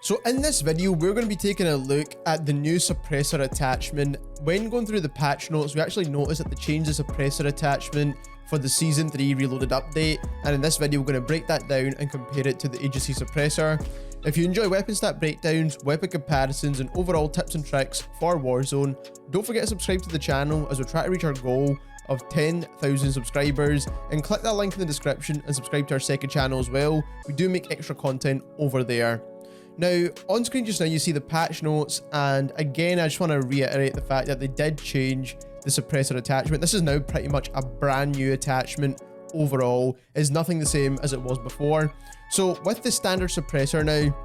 So in this video, we're going to be taking a look at the new suppressor attachment. When going through the patch notes, we actually noticed that they changed the suppressor attachment for the Season 3 Reloaded update, and in this video we're going to break that down and compare it to the agency suppressor. If you enjoy weapon stat breakdowns, weapon comparisons, and overall tips and tricks for Warzone, don't forget to subscribe to the channel as we try to reach our goal of 10,000 subscribers, and click that link in the description and subscribe to our second channel as well. We do make extra content over there. Now, on screen just now you see the patch notes, and again I just want to reiterate the fact that they did change the suppressor attachment. This is now pretty much a brand new attachment overall. It's nothing the same as it was before. So with the standard suppressor now,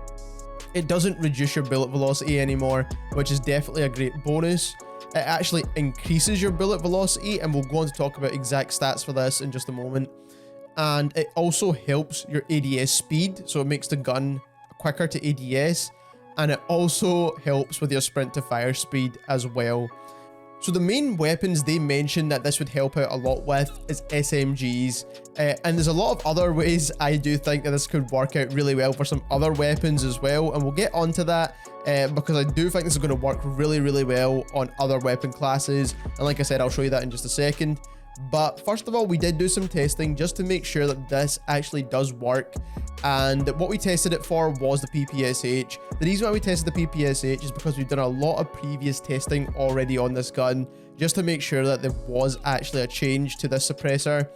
it doesn't reduce your bullet velocity anymore, which is definitely a great bonus. It actually increases your bullet velocity, and we'll go on to talk about exact stats for this in just a moment. And it also helps your ADS speed, so it makes the gun quicker to ADS, and it also helps with your sprint to fire speed as well. So the main weapons they mentioned that this would help out a lot with is SMGs, and there's a lot of other ways I do think that this could work out really well for some other weapons as well, and we'll get onto that because I do think this is going to work really well on other weapon classes, and like I said, I'll show you that in just a second. But first of all, we did do some testing just to make sure that this actually does work, and what we tested it for was the PPSH. The reason why we tested the PPSH is because we've done a lot of previous testing already on this gun, just to make sure that there was actually a change to this suppressor.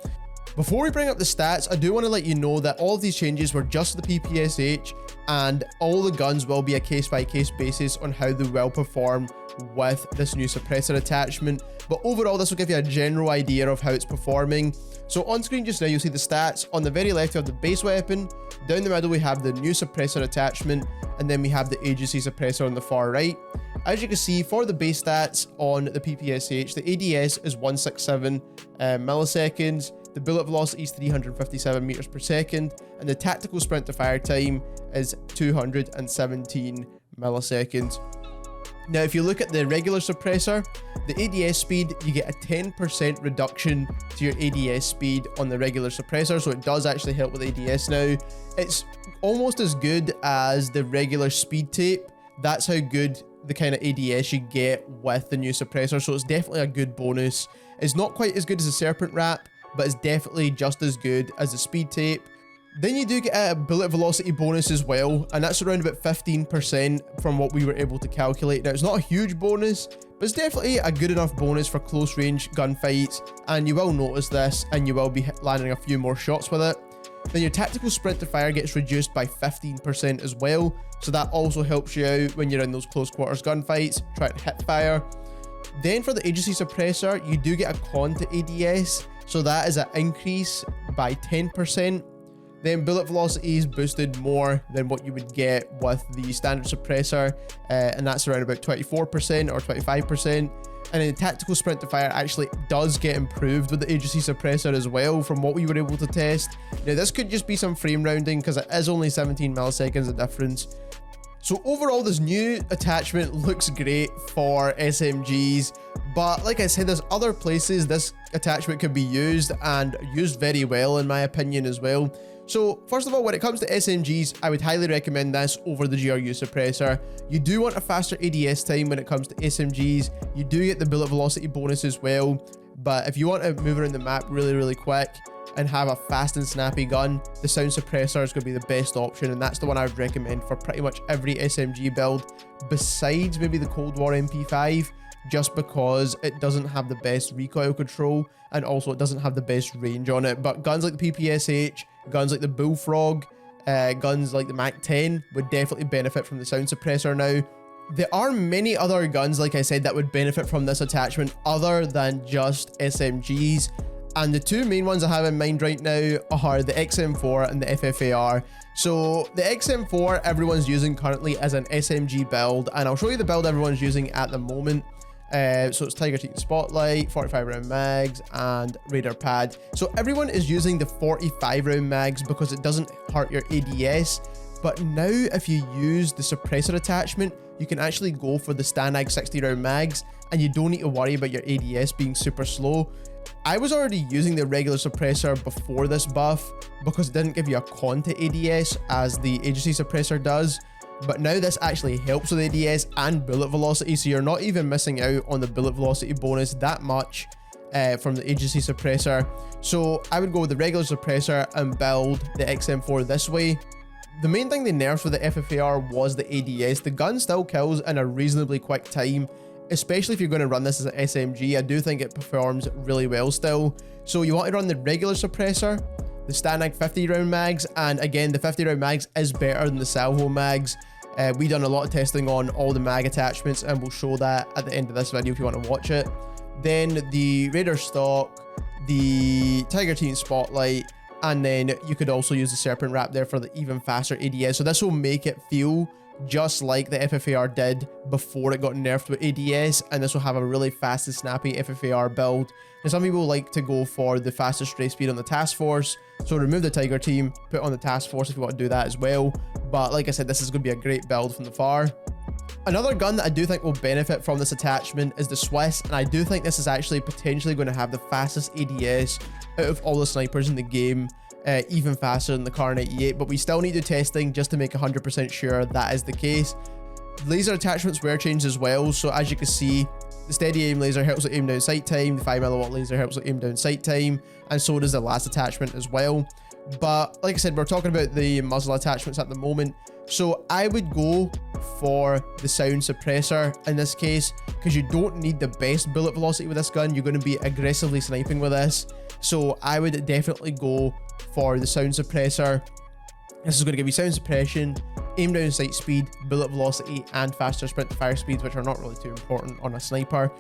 Before we bring up the stats, I do want to let you know that all of these changes were just the PPSH, and all the guns will be a case-by-case basis on how they will perform with this new suppressor attachment. But overall, this will give you a general idea of how it's performing. So on screen just now, you'll see the stats. On the very left, you have the base weapon. Down the middle, we have the new suppressor attachment, and then we have the agency suppressor on the far right. As you can see, for the base stats on the PPSH, the ADS is 167 milliseconds. The bullet velocity is 357 meters per second, and the tactical sprint to fire time is 217 milliseconds. Now, if you look at the regular suppressor, the ADS speed, you get a 10% reduction to your ADS speed on the regular suppressor, so it does actually help with ADS now. It's almost as good as the regular speed tape. That's how good the kind of ADS you get with the new suppressor, so it's definitely a good bonus. It's not quite as good as the Serpent Wrap, but it's definitely just as good as the speed tape. Then you do get a bullet velocity bonus as well, and that's around about 15% from what we were able to calculate. Now, it's not a huge bonus, but it's definitely a good enough bonus for close range gunfights, and you will notice this, and you will be landing a few more shots with it. Then your tactical sprint to fire gets reduced by 15% as well, so that also helps you out when you're in those close quarters gunfights, trying to hip fire. Then for the agency suppressor, you do get a con to ADS, so that is an increase by 10%. Then bullet velocity is boosted more than what you would get with the standard suppressor, and that's around about 24% or 25%. And then the tactical sprint to fire actually does get improved with the agency suppressor as well from what we were able to test. Now, this could just be some frame rounding because it is only 17 milliseconds of difference. So overall, this new attachment looks great for SMGs, but like I said, there's other places this attachment could be used, and used very well in my opinion as well. So first of all, when it comes to SMGs, I would highly recommend this over the GRU suppressor. You do want a faster ADS time when it comes to SMGs. You do get the bullet velocity bonus as well, but if you want to move around the map really quick and have a fast and snappy gun, the sound suppressor is going to be the best option, and that's the one I would recommend for pretty much every SMG build, besides maybe the Cold War MP5, just because it doesn't have the best recoil control, and also it doesn't have the best range on it. But guns like the PPSH, guns like the BULLFROG, guns like the MAC-10 would definitely benefit from the sound suppressor now. There are many other guns, like I said, that would benefit from this attachment other than just SMGs. And the two main ones I have in mind right now are the XM4 and the FFAR. So the XM4 everyone's using currently as an SMG build, and I'll show you the build everyone's using at the moment. So it's Tiger Team Spotlight, 45 round mags, and Radar Pad. So everyone is using the 45 round mags because it doesn't hurt your ADS. But now if you use the suppressor attachment, you can actually go for the Stanag 60 round mags, and you don't need to worry about your ADS being super slow. I was already using the regular suppressor before this buff because it didn't give you a con to ADS as the agency suppressor does. but now this actually helps with ADS and bullet velocity, so you're not even missing out on the bullet velocity bonus that much from the agency suppressor. So I would go with the regular suppressor and build the XM4 this way. The main thing they nerfed with the FFAR was the ADS. The gun still kills in a reasonably quick time, especially if you're going to run this as an SMG. I do think it performs really well still. So you want to run the regular suppressor, the standard 50 round mags, and again, the 50 round mags is better than the salvo mags. We done a lot of testing on all the mag attachments, and we'll show that at the end of this video if you want to watch it. Then the Raider stock, the Tiger Team Spotlight, and then you could also use the Serpent Wrap there for the even faster ADS. So this will make it feel just like the FFAR did before it got nerfed with ADS, and this will have a really fast and snappy FFAR build. And some people like to go for the fastest stray speed on the task force, so remove the Tiger Team, put on the task force if you want to do that as well. But like I said, this is going to be a great build from the FAR. Another gun that I do think will benefit from this attachment is the Swiss, and I do think this is actually potentially going to have the fastest ADS out of all the snipers in the game, even faster than the Kar98, but we still need the testing just to make 100% sure that is the case. Laser attachments were changed as well, so as you can see, the steady aim laser helps with aim down sight time, the 5mm laser helps with aim down sight time, and so does the last attachment as well. But like I said, we're talking about the muzzle attachments at the moment, so I would go for the sound suppressor in this case, because you don't need the best bullet velocity with this gun. You're going to be aggressively sniping with this, so I would definitely go for the sound suppressor. This is going to give you sound suppression, aim down sight speed, bullet velocity, and faster sprint to fire speeds, which are not really too important on a sniper.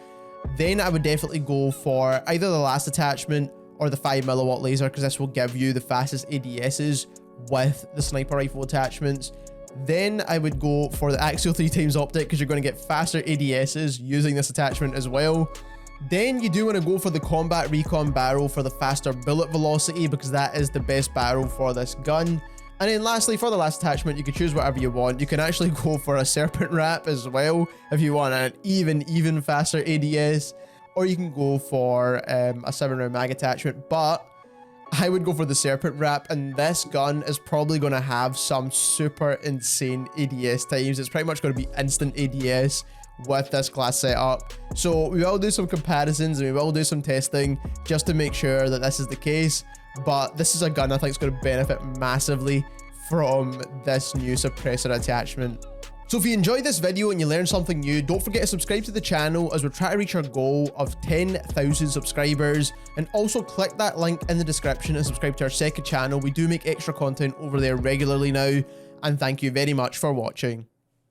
Then I would definitely go for either the last attachment or the 5mm laser, because this will give you the fastest ADSs with the sniper rifle attachments. Then I would go for the axial 3x optic, because you're going to get faster ADSs using this attachment as well. Then you do want to go for the combat recon barrel for the faster bullet velocity, because that is the best barrel for this gun. And then lastly, for the last attachment, you can choose whatever you want. You can actually go for a Serpent Wrap as well if you want an even faster ADS, or you can go for a 7-round mag attachment, but I would go for the Serpent Wrap, and this gun is probably going to have some super insane ADS times. It's pretty much going to be instant ADS with this class setup. So we will do some comparisons and we will do some testing just to make sure that this is the case, but this is a gun I think is going to benefit massively from this new suppressor attachment. So if you enjoyed this video and you learned something new, don't forget to subscribe to the channel as we're trying to reach our goal of 10,000 subscribers, and also click that link in the description and subscribe to our second channel. We do make extra content over there regularly now, and thank you very much for watching.